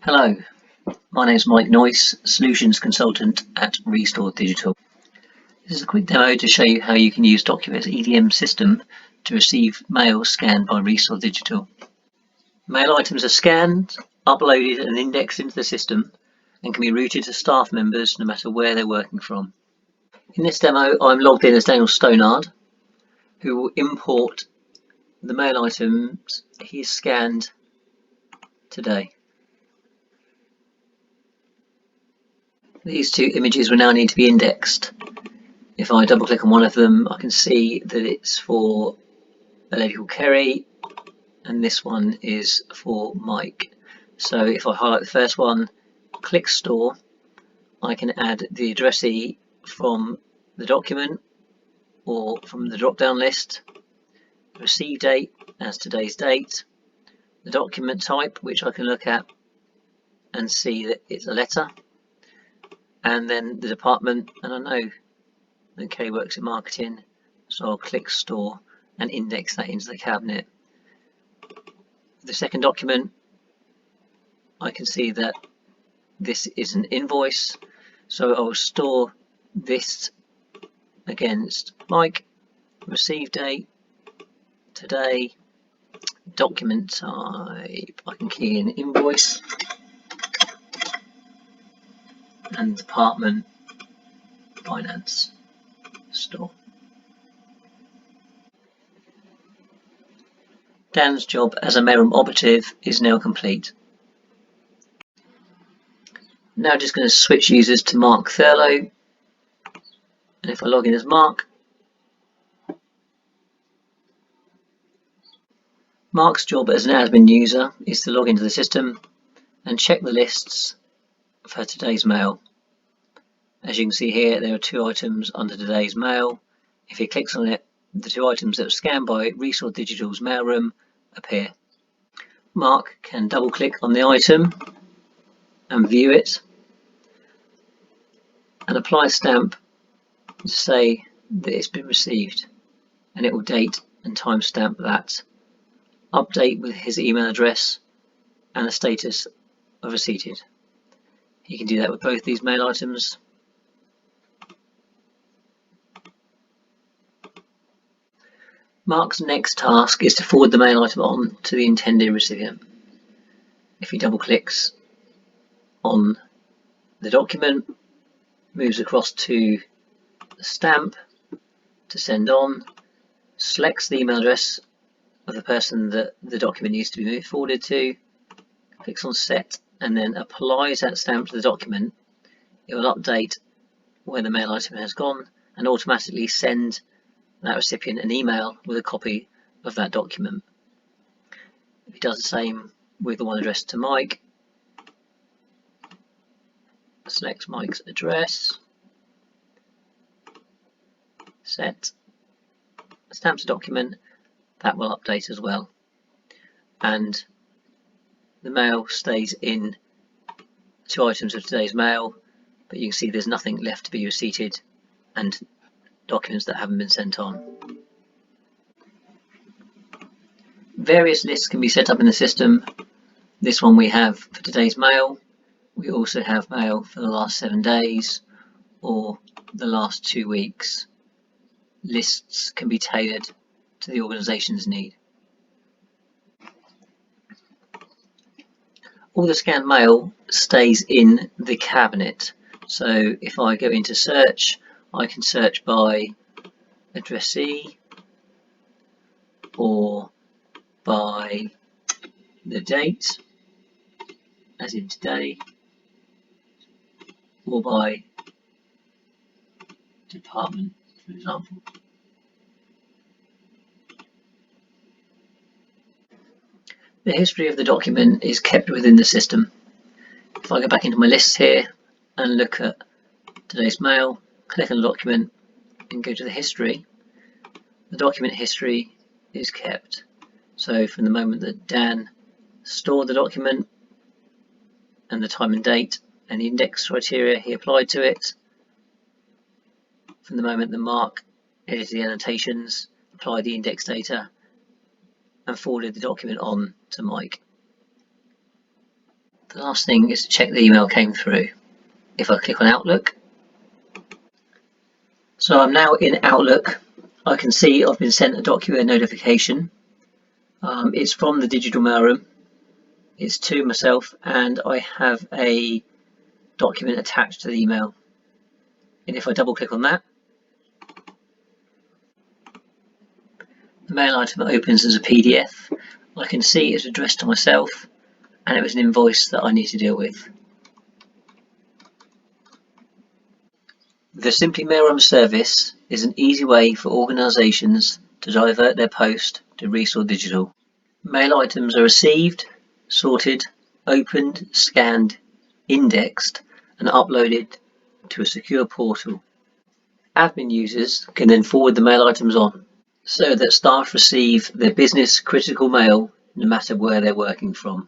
Hello, my name is Mike Noyce, Solutions Consultant at Restore Digital. This is a quick demo to show you how you can use DocuWare's EDM system to receive mail scanned by Restore Digital. Mail items are scanned, uploaded and indexed into the system and can be routed to staff members no matter where they're working from. In this demo, I'm logged in as Daniel Stonard, who will import the mail items he's scanned today. These two images will now need to be indexed. If I double click on one of them, I can see that it's for a lady called Kerry and this one is for Mike. So if I highlight the first one, click store, I can add the addressee from the document or from the drop down list, the receive date as today's date, the document type which I can look at and see that it's a letter, and then the department, and I know that Kerry works in marketing, so I'll click store and index that into the cabinet. The second document, I can see that this is an invoice, so I will store this against Mike, receive date, today, document type, I can key in invoice, and department, finance, store. Dan's job as a mailroom operative is now complete. Now just going to switch users to Mark Thurlow, and if I log in as Mark, Mark's job as an admin user is to log into the system and check the lists for today's mail. As you can see here, there are two items under today's mail. If he clicks on it, the two items that are scanned by Restore Digital's mailroom appear. Mark can double click on the item and view it and apply a stamp to say that it's been received, and it will date and timestamp that. Update with his email address and the status of receipted. He can do that with both these mail items. Mark's next task is to forward the mail item on to the intended recipient. If he double clicks on the document, moves across to the stamp to send on, selects the email address of the person that the document needs to be forwarded to, clicks on set and then applies that stamp to the document, it will update where the mail item has gone and automatically send that recipient an email with a copy of that document. If he does the same with the one addressed to Mike, selects Mike's address, set, stamps a document, that will update as well, and the mail stays in two items of today's mail, but you can see there's nothing left to be receipted and documents that haven't been sent on. Various lists can be set up in the system. This one we have for today's mail. We also have mail for the last 7 days or the last 2 weeks. Lists can be tailored to the organisation's need. All the scanned mail stays in the cabinet. So if I go into search, I can search by addressee or by the date, as in today, or by department, for example. The history of the document is kept within the system. If I go back into my lists here and look at today's mail, click on the document and go to the history, the document history is kept. So from the moment that Dan stored the document and the time and date and the index criteria he applied to it, from the moment that Mark edited the annotations, applied the index data and forwarded the document on to Mike. The last thing is to check the email came through. If I click on Outlook, so I'm now in Outlook. I can see I've been sent a DocuWare notification. It's from the digital mailroom. It's to myself, and I have a document attached to the email. And if I double click on that, the mail item opens as a PDF. I can see it's addressed to myself, and it was an invoice that I need to deal with. The Simply Mailroom service is an easy way for organisations to divert their post to Resource Digital. Mail items are received, sorted, opened, scanned, indexed, and uploaded to a secure portal. Admin users can then forward the mail items on, so that staff receive their business critical mail no matter where they're working from.